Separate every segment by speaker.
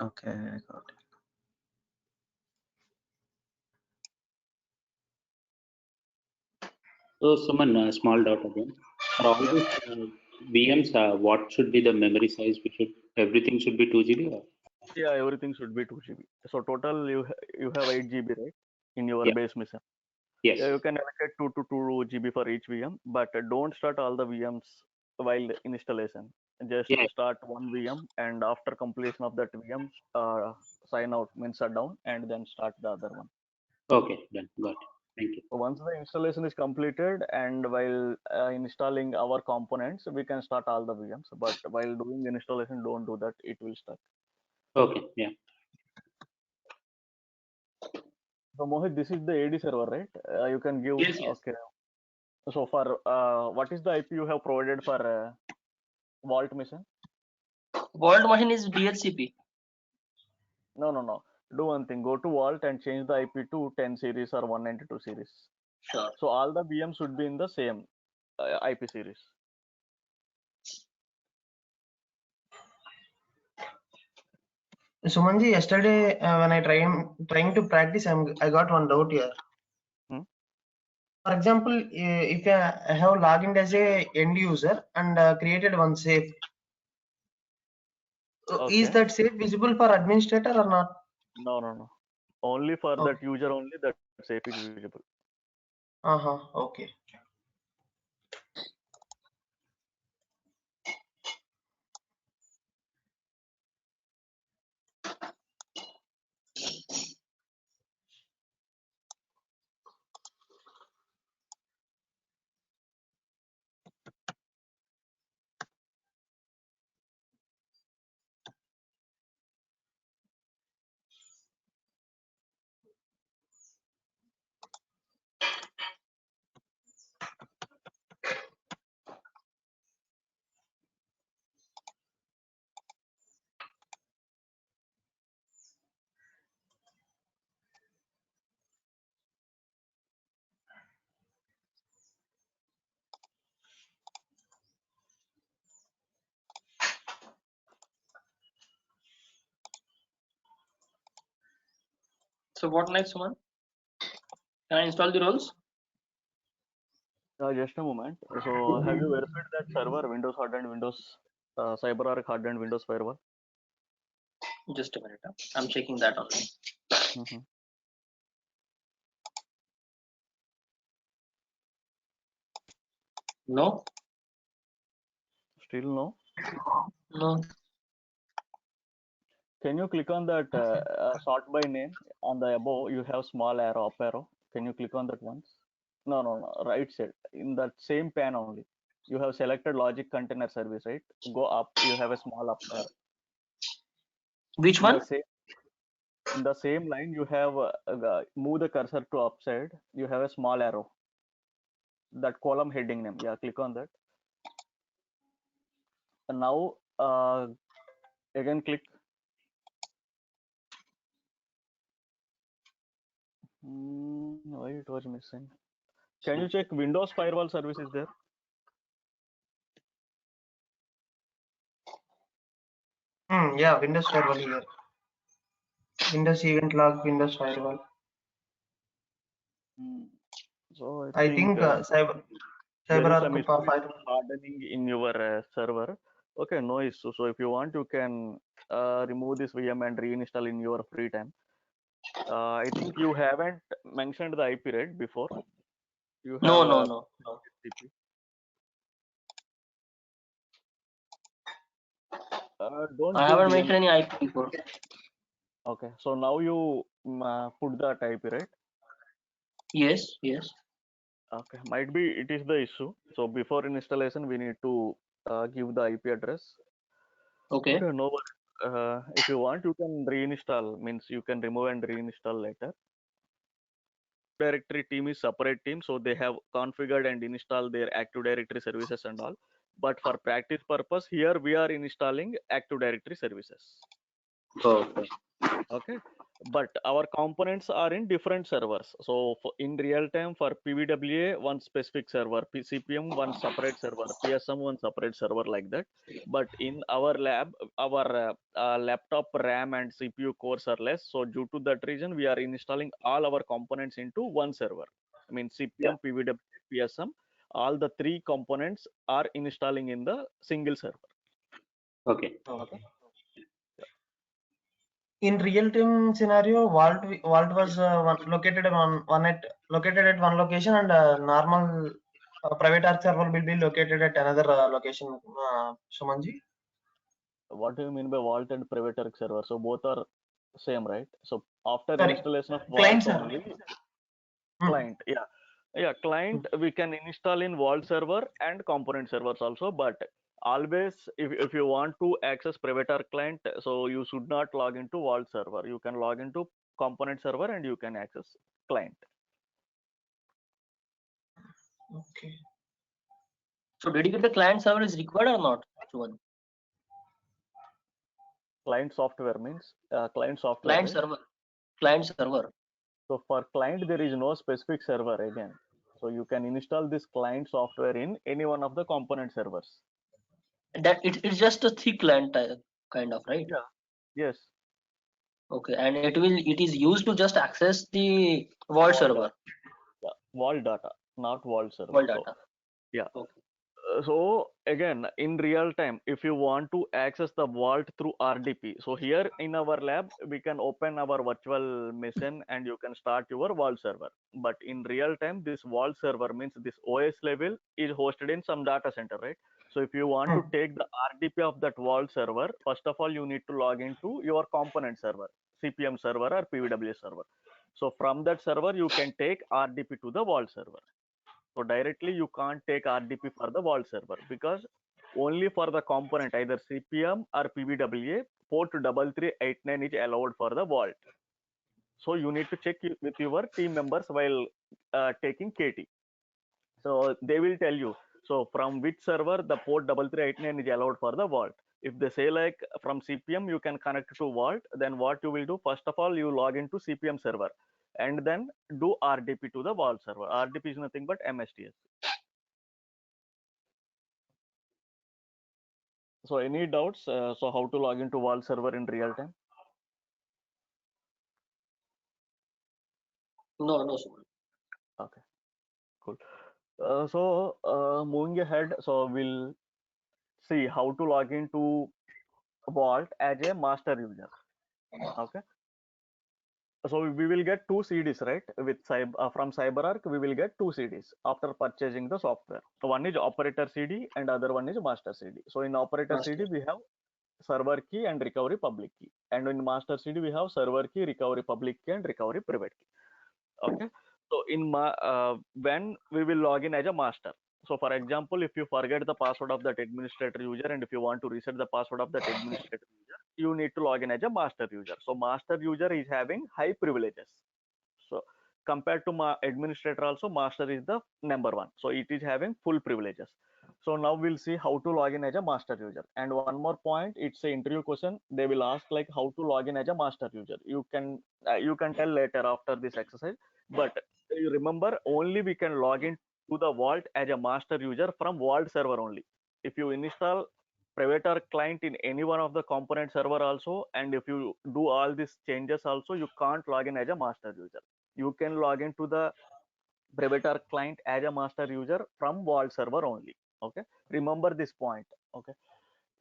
Speaker 1: Okay, I got it.
Speaker 2: So, Suman, small doubt again. For all
Speaker 3: Yeah.
Speaker 2: these VMs, what should be the memory size? Everything should be 2 GB? Or?
Speaker 3: Yeah, everything should be 2 GB. So total you have 8 GB, right, in your
Speaker 2: Yeah.
Speaker 3: base mission.
Speaker 2: Yes.
Speaker 3: Yeah, you can allocate 2 GB for each VM, but don't start all the VMs while installation. Just
Speaker 2: Yeah.
Speaker 3: start one VM, and after completion of that VM, sign out, means shut down, and then start the other one.
Speaker 2: Okay, done. Got it. Thank you.
Speaker 3: Once the installation is completed, and while installing our components, we can start all the VMs. But while doing installation, don't do that; it will stuck.
Speaker 2: Okay, yeah.
Speaker 3: So Mohit, this is the AD server, right? You can give.
Speaker 4: Yes, yes.
Speaker 3: Okay. So for what is the IP you have provided for Vault mission?
Speaker 4: Vault machine is DHCP.
Speaker 3: No. Do one thing. Go to Vault and change the IP to 10 series or 192 series.
Speaker 4: Sure.
Speaker 3: So all the VMs should be in the same IP series.
Speaker 5: Sumanji, yesterday when I trying to practice, I got one doubt here. For example, if I have logged in as a end user and created one safe, is that safe visible for administrator or not?
Speaker 3: No. Only for that user only that safe is visible.
Speaker 5: Okay.
Speaker 4: So what next, Suman? Can I install the roles?
Speaker 3: Just a moment. So have you verified that server Windows hardened Windows CyberArk hardened Windows firewall?
Speaker 4: Just a minute. I'm checking that only. No.
Speaker 3: Still no.
Speaker 4: No.
Speaker 3: Can you click on that sort by name on the above? You have small arrow, up arrow. Can you click on that once? No. Right side in that same pane only. You have selected logic container service, right? Go up. You have a small up arrow.
Speaker 4: Which one?
Speaker 3: In the same line, you have move the cursor to upside. You have a small arrow. That column heading name. Yeah, click on that. And now again click. Why it was missing? Can you check Windows firewall service is there?
Speaker 5: Yeah, Windows firewall here. Windows event log, Windows firewall.
Speaker 3: So
Speaker 5: I think CyberArk
Speaker 3: hardening in your server. Okay, no issue. So if you want, you can remove this VM and reinstall in your free time. I think you haven't mentioned the IP, right, before? You have
Speaker 4: No.
Speaker 3: Don't
Speaker 4: I haven't mentioned any IP before.
Speaker 3: Okay, so now you put that IP, right?
Speaker 4: Yes.
Speaker 3: Okay, might be it is the issue. So before installation, we need to give the IP address.
Speaker 4: Okay.
Speaker 3: No worries. If you want, you can reinstall. Means you can remove and reinstall later. Directory team is separate team, so they have configured and installed their Active Directory services and all. But for practice purpose, here we are installing Active Directory services.
Speaker 2: Okay.
Speaker 3: Okay. but our components are in different servers. So in real time for PVWA, one specific server, CPM one separate server, PSM one separate server, like that. But in our lab, our laptop RAM and CPU cores are less, so due to that reason we are installing all our components into one server. I mean CPM, PVWA, PSM, all the three components are installing in the single server.
Speaker 2: Okay.
Speaker 3: Okay.
Speaker 5: In real-time scenario, vault was located at one location, and normal private arc server will be located at another location. Sumanji?
Speaker 3: What do you mean by vault and private arc server? So both are same, right? So after
Speaker 5: Sorry,
Speaker 3: installation of
Speaker 5: client
Speaker 3: vault
Speaker 5: server.
Speaker 3: only,
Speaker 5: Hmm.
Speaker 3: client, yeah, client we can install in vault server and component servers also. But always, if you want to access private arc client, so you should not log into vault server. You can log into component server and you can access client.
Speaker 5: Okay.
Speaker 4: So dedicated client server is required or not, Suman?
Speaker 3: Client software means client software,
Speaker 4: Client
Speaker 3: right?
Speaker 4: server. Client server.
Speaker 3: So for client there is no specific server again, so you can install this client software in any one of the component servers.
Speaker 4: That it's just a thick client kind of, right?
Speaker 3: Yeah. Yes.
Speaker 4: Okay, and it is used to just access the vault server.
Speaker 3: Yeah, vault data, not vault server.
Speaker 4: Vault
Speaker 3: So
Speaker 4: data.
Speaker 3: yeah.
Speaker 4: Okay.
Speaker 3: So again, in real time, if you want to access the vault through RDP, so here in our lab we can open our virtual machine and you can start your vault server. But in real time, this vault server means this OS level is hosted in some data center, right? So if you want to take the RDP of that vault server, first of all you need to log into your component server, CPM server or PVW server. So from that server you can take RDP to the vault server. So directly you can't take RDP for the vault server, because only for the component either CPM or PVWA, port 3389 is allowed for the vault. So you need to check with your team members while taking KT. So they will tell you, so from which server the port 3389 is allowed for the vault. If they say like from CPM you can connect to vault, then what you will do, first of all you log into CPM server and then do RDP to the vault server. RDP is nothing but MSTS. So any doubts? So how to log into vault server in real time?
Speaker 4: No, Suman.
Speaker 3: Okay, cool. Moving ahead, so we'll see how to log into vault as a master user. Okay. So we will get two CDs, right? With from CyberArk, we will get two CDs after purchasing the software. One is operator CD and other one is master CD. So in operator CD, we have server key and recovery public key. And in master CD, we have server key, recovery public key, and recovery private key. Okay. So when we will log in as a master. So for example, if you forget the password of that administrator user and if you want to reset the password of that administrator user, you need to log in as a master user. So master user is having high privileges. So compared to my administrator also, master is the number one. So it is having full privileges. So now we'll see how to log in as a master user. And one more point, it's an interview question. They will ask like how to log in as a master user. You can tell later after this exercise. But you remember, only we can log in to the vault as a master user from vault server only. If you install private arc client in any one of the component server also, and if you do all these changes also, you can't log in as a master user. You can log into the private arc client as a master user from vault server only. Okay, remember this point. Okay,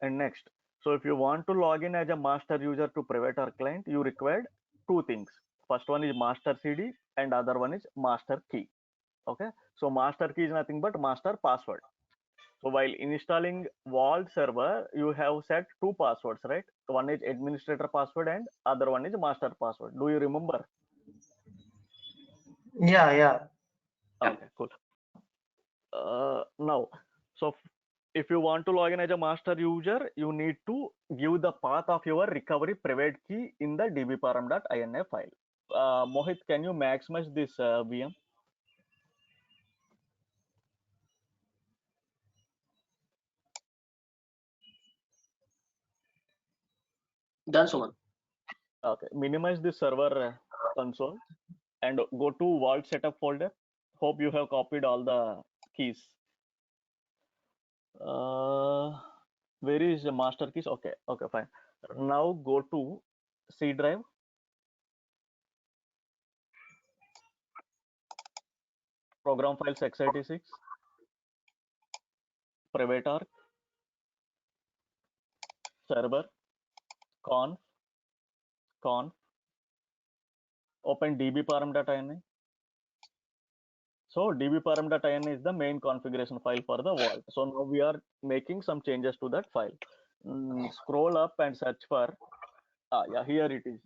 Speaker 3: and next, so if you want to log in as a master user to private arc client, you required two things. First one is master CD and other one is master key. Okay, so master key is nothing but master password. So while installing vault server, you have set two passwords, right? One is administrator password and other one is master password. Do you remember?
Speaker 5: Yeah.
Speaker 3: Okay, cool. Now, so if you want to log in as a master user, you need to give the path of your recovery private key in the dbparam.ini file. Mohit, can you maximize this VM?
Speaker 4: Done, Suman.
Speaker 3: Okay, minimize the server console and go to Vault setup folder. Hope you have copied all the keys. Where is the master keys? Okay, fine. Now go to C drive. Program files x86, private arc, server, conf, open dbparam.ini. So dbparam.ini is the main configuration file for the vault. So now we are making some changes to that file. Scroll up and search for, yeah, here it is.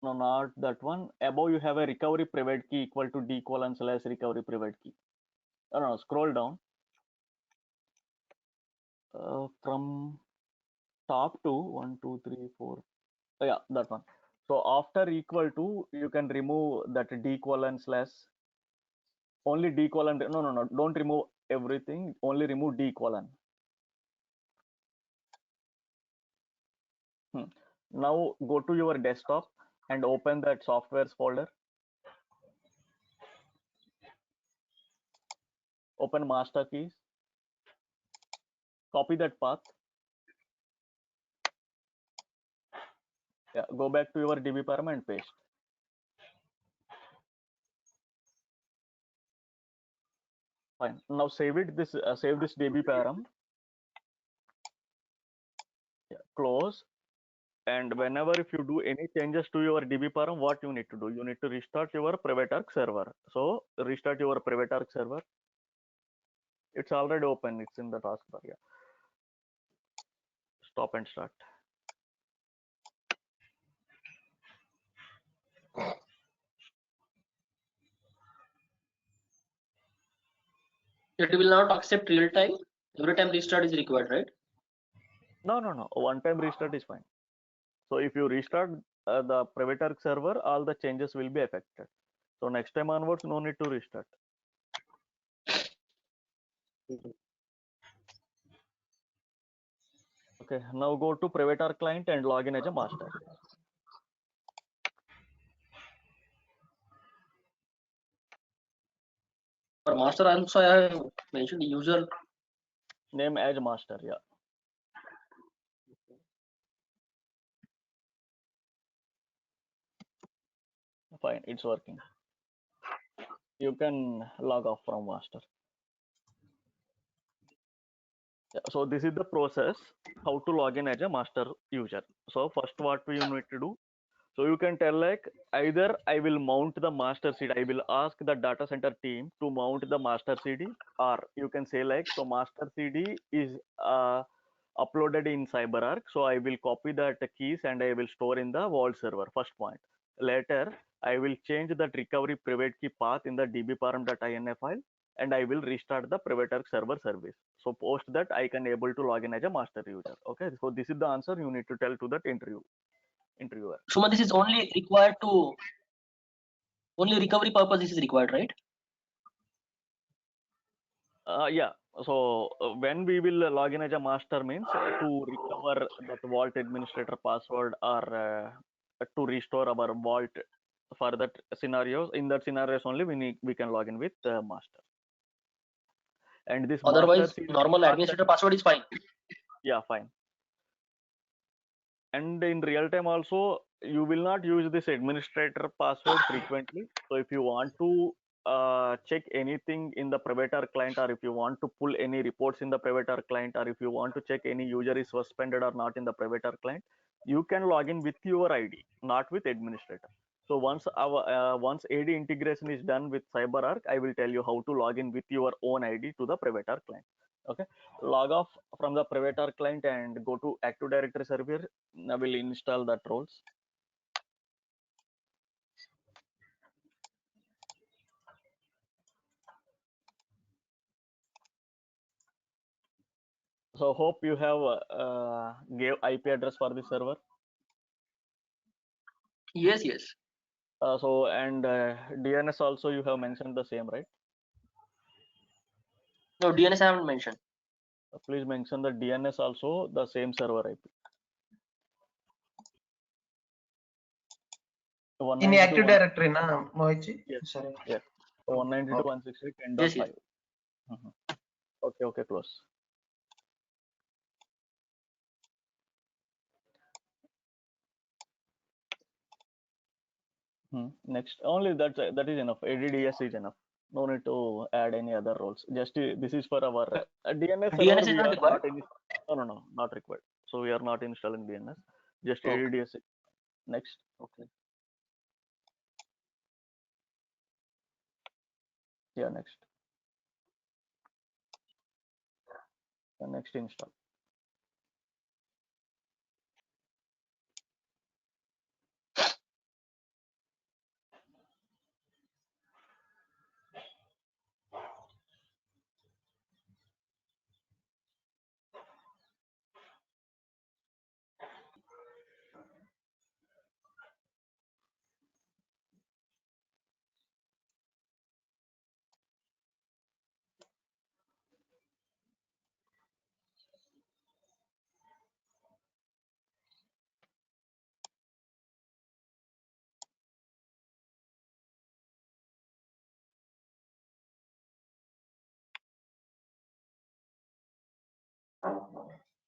Speaker 3: No, not that one. Above you have a recovery private key equal to d:/recovery private key. No, scroll down. From top to 1, 2, 3, 4. Yeah, that one. So after equal to, you can remove that d:/. Only d:/. No. Don't remove everything. Only remove d:/. Now go to your desktop and open that softwares folder. Open master keys. Copy that path. Yeah, go back to your dbparam and paste. Fine. Now save it. Save this dbparam. Yeah, close. And whenever if you do any changes to your dbparam, what you need to do? You need to restart your private arc server. So restart your private arc server. It's already open. It's in the taskbar. Yeah. Stop and start.
Speaker 4: It will not accept real time. Every time restart is required, right?
Speaker 3: No. One time restart is fine. So if you restart the private arc server, all the changes will be affected. So next time onwards, no need to restart. Okay, now go to private arc client and log in as a master.
Speaker 4: For master also, I have mentioned the user
Speaker 3: Name as master, yeah. Fine, it's working. You can log off from master. Yeah, so this is the process how to log in as a master user. So first what we need to do, so you can tell like either I will mount the master CD, I will ask the data center team to mount the master CD, or you can say like, so master CD is uploaded in CyberArk, so I will copy that keys and I will store in the vault server, first point. Later I will change that recovery private key path in the dbparam.ini file and I will restart the private arc server service. So post that I can able to log in as a master user. Okay, so this is the answer you need to tell to that interviewer.
Speaker 4: Suma, this is only required to only recovery purpose. This is required, right?
Speaker 3: Yeah. So when we will log in as a master means to recover that vault administrator password or to restore our vault for that scenarios. In that scenarios only we can log in with master. And this
Speaker 4: Otherwise,
Speaker 3: master
Speaker 4: normal administrator password is fine.
Speaker 3: Yeah, fine. And in real time also, you will not use this administrator password frequently. So if you want to check anything in the private arc client, or if you want to pull any reports in the private arc client, or if you want to check any user is suspended or not in the private arc client, you can log in with your ID, not with administrator. So once AD integration is done with CyberArk, I will tell you how to log in with your own ID to the private arc client. Okay, log off from the private arc client and go to Active Directory server. I will install that roles. So hope you have gave IP address for the server.
Speaker 4: Yes.
Speaker 3: So and DNS also you have mentioned the same, right?
Speaker 4: No, DNS I haven't mentioned.
Speaker 3: Please mention the DNS also the same server IP.
Speaker 5: In Active Directory, na Mohit?
Speaker 3: Yes.
Speaker 5: Sorry.
Speaker 3: Yes. 192.168.10.5.
Speaker 4: Yes, yes.
Speaker 3: Okay, close. Next, only that is enough. ADDS is enough. No need to add any other roles. Just this is for our DNS server.
Speaker 4: DNS is
Speaker 3: We
Speaker 4: not
Speaker 3: are
Speaker 4: required.
Speaker 3: no, not required. So we are not installing DNS. Just
Speaker 4: Okay.
Speaker 3: ADDS. Next.
Speaker 4: Okay.
Speaker 3: Yeah, next. Next install.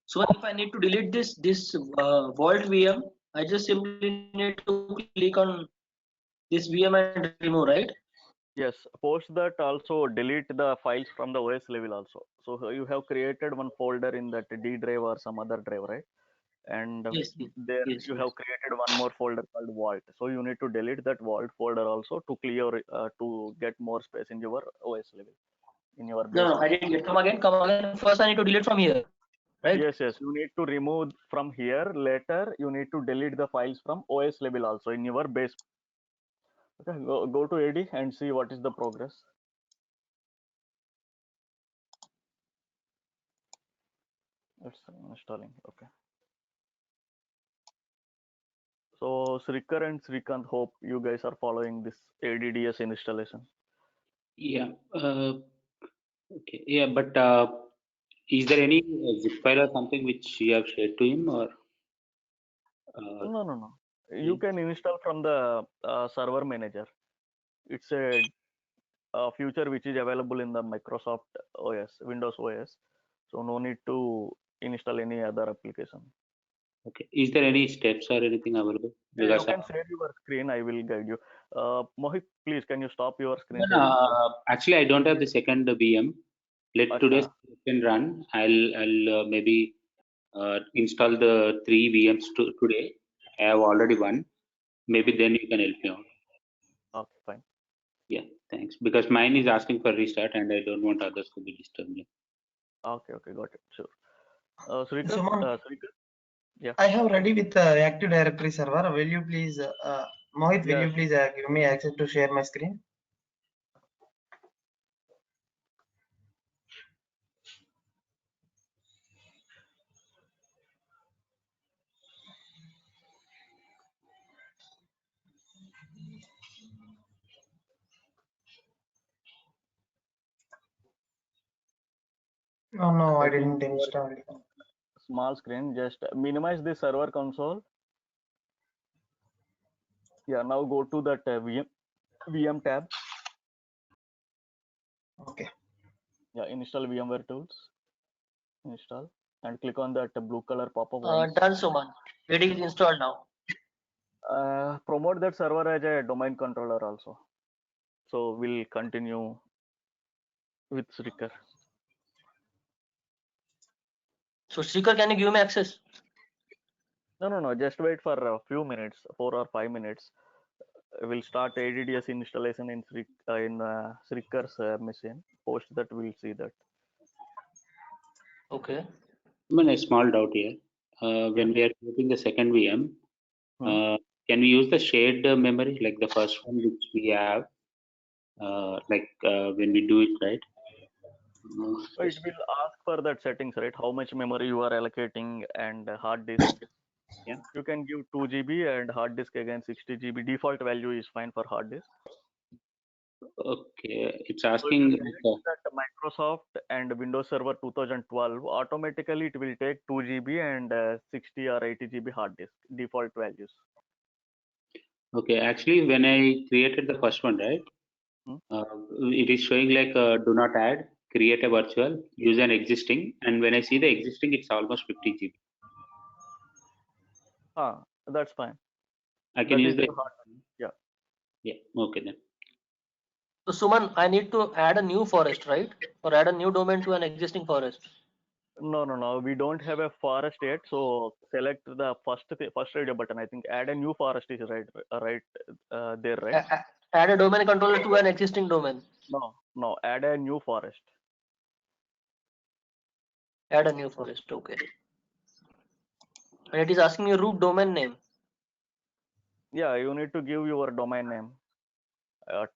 Speaker 4: So if I need to delete this Vault VM, I just simply need to click on this VM and remove, right?
Speaker 3: Yes, post that also delete the files from the OS level also. So you have created one folder in that D drive or some other drive, right? And
Speaker 4: Yes, yes,
Speaker 3: there
Speaker 4: yes,
Speaker 3: you
Speaker 4: yes.
Speaker 3: have created one more folder called Vault. So you need to delete that Vault folder also to clear to get more space in your OS level in your base.
Speaker 4: No, I didn't get. Come again. Come again. First, I need to delete from here, right?
Speaker 3: Yes, you need to remove from here. Later, you need to delete the files from OS level also in your base. Okay, go to AD and see what is the progress. It's installing. Okay. So Srikar and Srikant, hope you guys are following this ADDS installation.
Speaker 2: Yeah. Okay. Yeah, but is there any zip file or something which you have shared to him, or?
Speaker 3: No. You can install from the server manager. It's a feature which is available in the Microsoft OS, Windows OS. So no need to install any other application.
Speaker 2: Okay. Is there any steps or anything available?
Speaker 3: You
Speaker 2: Because
Speaker 3: can share your screen. I will guide you. Mohit, please, can you stop your screen
Speaker 2: no,
Speaker 3: sharing?
Speaker 2: actually, I don't have the second VM. Let today's
Speaker 3: Acha.
Speaker 2: session run. I'll maybe install the 3 VMs today. I have already one. Maybe then you can help me out.
Speaker 3: Okay, fine.
Speaker 2: Yeah, thanks. Because mine is asking for restart, and I don't want others to be disturbed.
Speaker 3: Okay, got it. Sure. Srikar,
Speaker 5: Suman,
Speaker 3: yeah.
Speaker 5: I have ready with Active Directory server. Will you please, Mohit, will you please give me access to share my screen? No, I
Speaker 3: I think
Speaker 5: didn't install it.
Speaker 3: small screen. Just minimize the server console. Yeah, now go to that VM tab.
Speaker 5: Okay.
Speaker 3: Yeah, install VMware tools. Install and click on that blue color pop-up once.
Speaker 4: Done, Suman. It is installed now.
Speaker 3: Promote that server as a domain controller also. So we'll continue with Srikar.
Speaker 4: So, Srikar, can you give me access?
Speaker 3: No. Just wait for a few minutes, 4 or 5 minutes. We'll start ADDS installation in Srikar's machine. Post that, we'll see that.
Speaker 4: Okay.
Speaker 2: A small doubt here. When we are creating the second VM, can we use the shared memory like the first one which we have? When we do it, right?
Speaker 3: It will ask for that settings, right? How much memory you are allocating and hard disk.
Speaker 2: Yeah.
Speaker 3: You can give 2 GB and hard disk again 60 GB. Default value is fine for hard disk.
Speaker 2: Okay, it's
Speaker 3: So
Speaker 2: asking.
Speaker 3: if you select that Microsoft and Windows Server 2012, automatically it will take 2 GB and 60 or 80 GB hard disk default values.
Speaker 2: Okay, actually, when I created the first one, right, it is showing like do not add, create a virtual, use an existing, and when I see the existing, it's almost 50 GB.
Speaker 3: That's fine.
Speaker 2: I can
Speaker 3: That
Speaker 2: use
Speaker 3: is
Speaker 2: the
Speaker 3: your hard. Yeah.
Speaker 2: yeah. Okay then.
Speaker 4: So Suman, I need to add a new forest, right? Or add a new domain to an existing forest.
Speaker 3: No. We don't have a forest yet. So select the first radio button. I think add a new forest is right there, right?
Speaker 4: Add a domain controller to an existing domain.
Speaker 3: No. Add a new forest.
Speaker 4: Add a new forest. Okay. And it is asking me root domain name.
Speaker 3: Yeah, you need to give your domain name.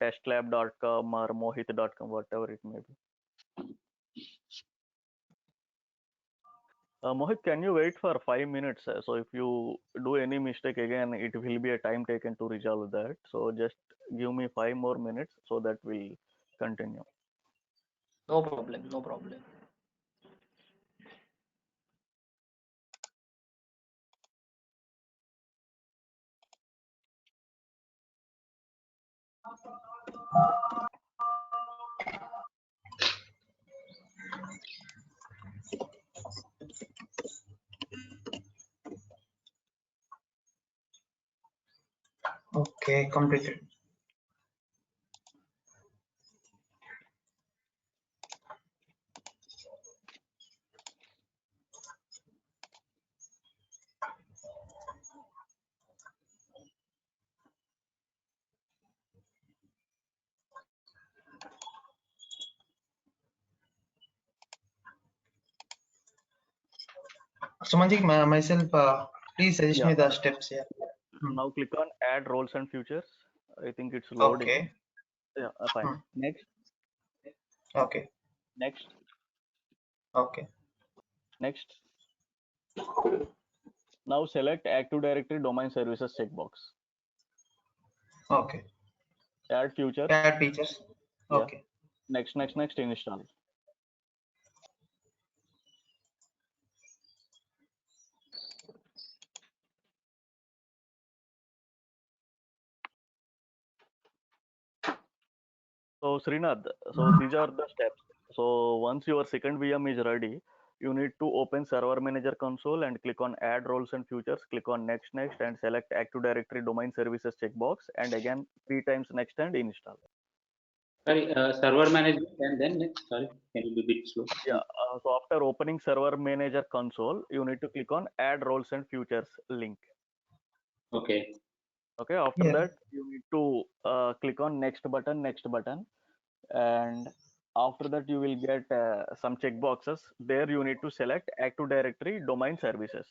Speaker 3: Testlab.com or mohit.com, whatever it may be. Mohit, can you wait for 5 minutes? So if you do any mistake again, it will be a time taken to resolve that. So just give me 5 more minutes so that we'll continue.
Speaker 4: No problem. No problem.
Speaker 5: Okay, completed. Sumanji, myself, please suggest me the steps here.
Speaker 3: Now click on add roles and futures. I think it's loading.
Speaker 5: Okay.
Speaker 3: Yeah, fine. Next.
Speaker 5: Okay.
Speaker 3: Next.
Speaker 5: Okay.
Speaker 3: Next. Now select Active Directory Domain Services checkbox.
Speaker 5: Okay.
Speaker 3: Add features.
Speaker 5: Add features. Okay.
Speaker 3: Yeah. Next. Install. So Srinath, so these are the steps. So once your second VM is ready, you need to open Server Manager console and click on Add Roles and Futures. Click on Next, and select Active Directory Domain Services checkbox, and again 3 times next and install.
Speaker 2: Sorry, server management and then next. Sorry, can you be a bit slow?
Speaker 3: Yeah. So after opening Server Manager console, you need to click on Add Roles and Futures link.
Speaker 2: Okay.
Speaker 3: Okay. After that, you need to click on Next button, and after that you will get some checkboxes. There you need to select Active Directory Domain Services.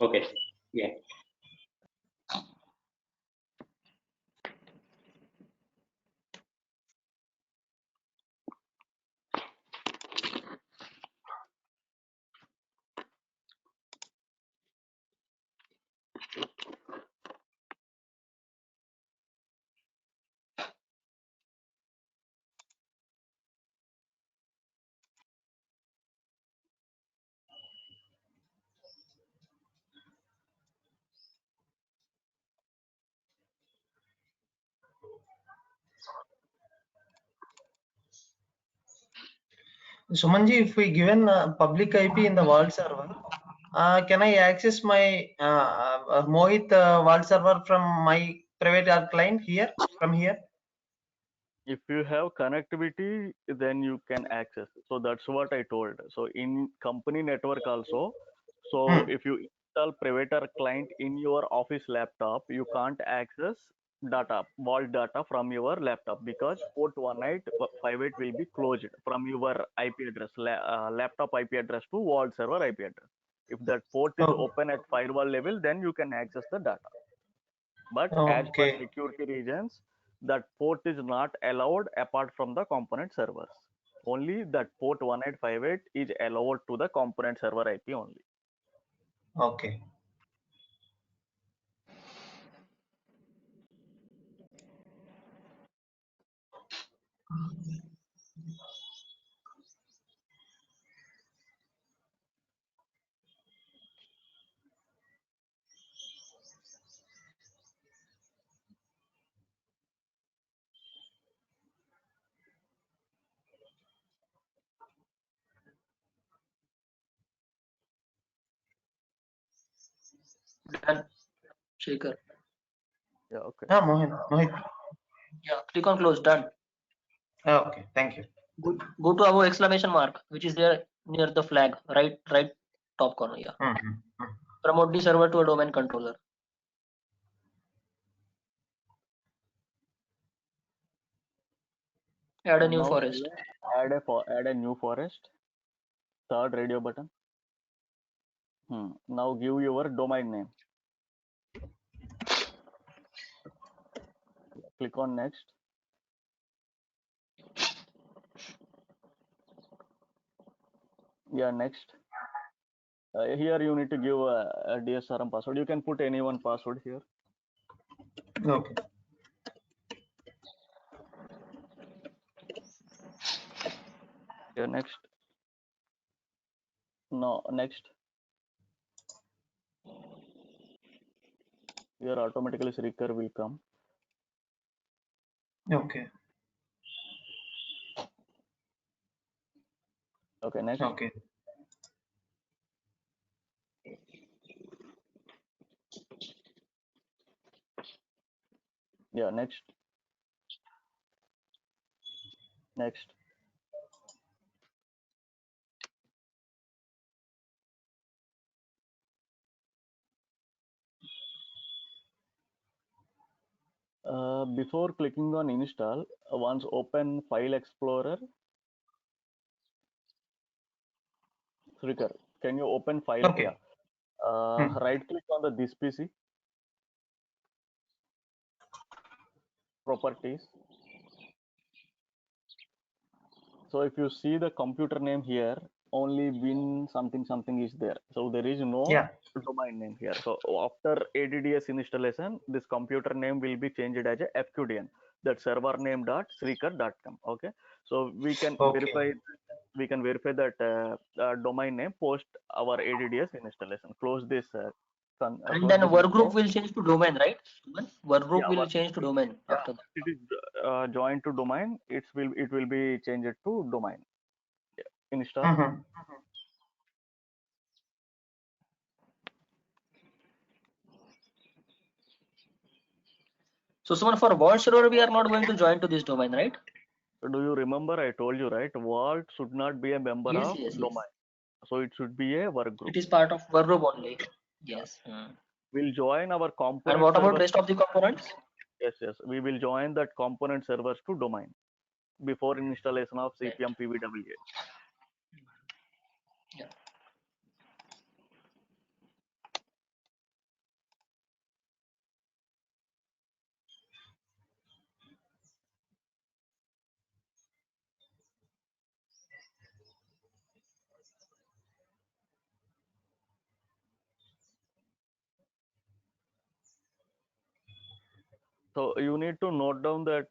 Speaker 2: Okay. Yeah.
Speaker 5: Sumanji, if we given public IP in the vault server, can I access my Mohit vault server from my private client here, from here?
Speaker 3: If you have connectivity, then you can access. So that's what I told. So in company network also, so if you install private client in your office laptop, you can't access vault data from your laptop, because port 1858 will be closed from your IP address, laptop IP address to vault server IP address. If that port is open at firewall level, then you can access the data. But as per security reasons, that port is not allowed apart from the component servers. Only that port 1858 is allowed to the component server IP only.
Speaker 5: Okay.
Speaker 4: Done. Shekhar.
Speaker 3: Yeah, okay.
Speaker 5: Mohit.
Speaker 4: Yeah, click on close. Done.
Speaker 5: Okay, thank you.
Speaker 4: Go to our exclamation mark, which is there near the flag, right top corner. Yeah. Promote the server to a domain controller. Add a new
Speaker 3: Now
Speaker 4: forest.
Speaker 3: add a new forest. Third radio button. Now give your domain name. Click on next. Yeah, next. Here you need to give a DSRM password. You can put any one password here.
Speaker 5: Okay.
Speaker 3: Yeah, next. No, next. Here automatically Srikar will come.
Speaker 5: Okay.
Speaker 3: Okay, next.
Speaker 5: Okay.
Speaker 3: Yeah, next. Next. Before clicking on install, once open File Explorer. Srikar, can you open file?
Speaker 5: Okay.
Speaker 3: Yeah. Right click on the this PC. Properties. So if you see the computer name here, only win something something is there. So there is no domain name here. So after ADDS installation, this computer name will be changed as a FQDN. That server name .srikar.com. Okay. So we can verify. We can verify that domain name post our ADDS installation. Close this.
Speaker 4: And then workgroup will change to domain, right? Workgroup will change to domain after that.
Speaker 3: It is joined to domain. It will be changed to domain. Install.
Speaker 4: So someone for vault server, we are not going to join to this domain, right?
Speaker 3: Do you remember I told you, right? Vault should not be a member of domain. So it should be a work group.
Speaker 4: It is part of work group only. Yes.
Speaker 3: We'll join our component.
Speaker 4: And what about rest of the components?
Speaker 3: Yes. We will join that component servers to domain before installation of CPM PVWA.
Speaker 4: Yeah.
Speaker 3: So you need to note down that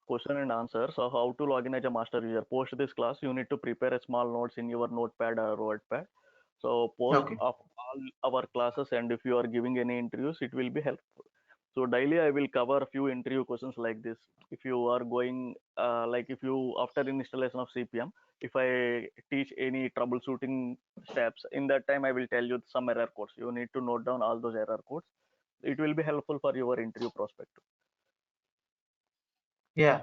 Speaker 3: question and answer. So how to log in as a master user. Post this class, you need to prepare a small notes in your notepad or WordPad. So post of all our classes, and if you are giving any interviews, it will be helpful. So daily I will cover a few interview questions like this. If you are going if you after installation of CPM, if I teach any troubleshooting steps, in that time I will tell you some error codes. You need to note down all those error codes. It will be helpful for your interview prospect.
Speaker 5: Yeah.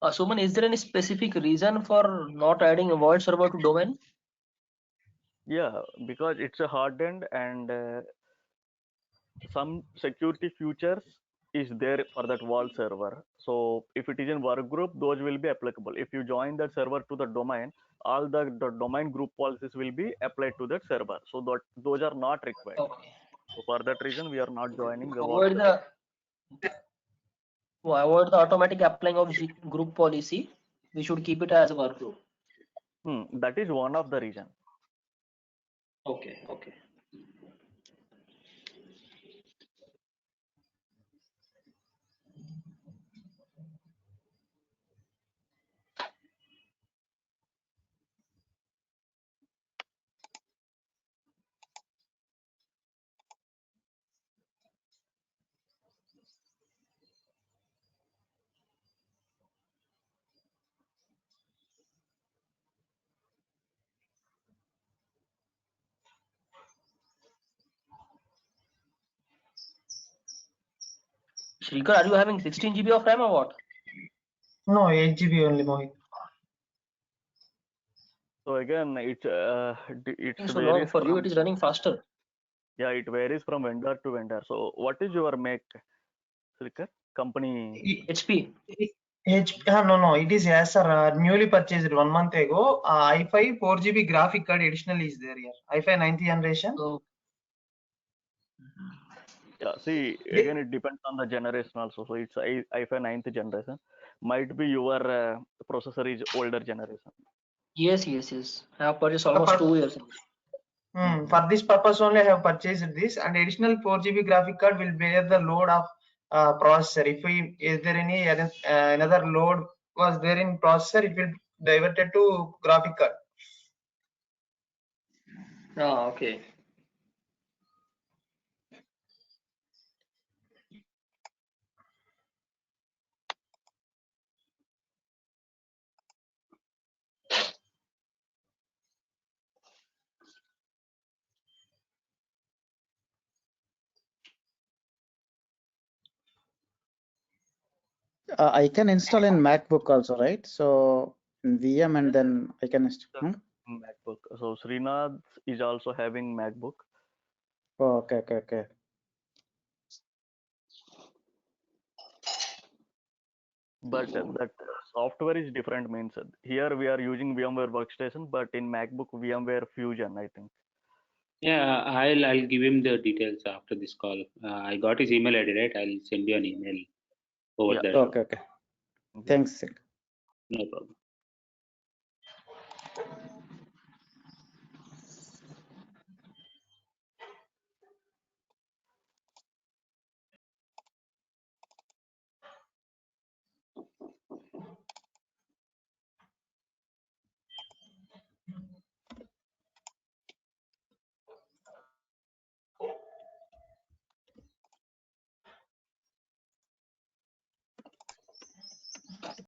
Speaker 4: Suman, is there any specific reason for not adding a vault server to domain?
Speaker 3: Yeah, because it's a hardened and some security features is there for that vault server. So if it is in work group, those will be applicable. If you join that server to the domain, all the domain group policies will be applied to that server. So that those are not required.
Speaker 4: Okay.
Speaker 3: So for that reason, we are not joining the
Speaker 4: avoid the automatic applying of group policy. We should keep it as a work group.
Speaker 3: That is one of the reason.
Speaker 4: Okay. Shrikar, are you having 16 GB of RAM or what?
Speaker 5: No, 8 GB only, Mohit.
Speaker 3: So again, it
Speaker 4: So no,
Speaker 3: varies
Speaker 4: for you
Speaker 3: from,
Speaker 4: it is running faster.
Speaker 3: yeah, it varies from vendor to vendor. So what is your make, Srikar? Company?
Speaker 4: HP.
Speaker 5: No, it is, yes, sir. Newly purchased 1 month ago. i5 4 GB graphic card additional is there here. i5 9th generation.
Speaker 4: So
Speaker 3: Yeah, see, again, it depends on the generation also. So it's i5 9th generation. Might be your processor is older generation.
Speaker 4: yes. I have purchased almost 2 years.
Speaker 5: For this purpose only I have purchased this, and additional 4 GB graphic card will bear the load of processor. Is there any another load was there in processor, it will diverted to graphic card.
Speaker 4: Ah, okay.
Speaker 1: I can install in MacBook also, right? So in VM and then I can install.
Speaker 3: MacBook. So Srinath is also having MacBook.
Speaker 1: Oh, okay.
Speaker 3: But that software is different. Means here we are using VMware Workstation, but in MacBook VMware Fusion, I think.
Speaker 2: Yeah, I'll give him the details after this call. I got his email ID, right? I'll send you an email over
Speaker 3: Yeah.
Speaker 2: there.
Speaker 1: Okay. Thanks.
Speaker 2: No problem.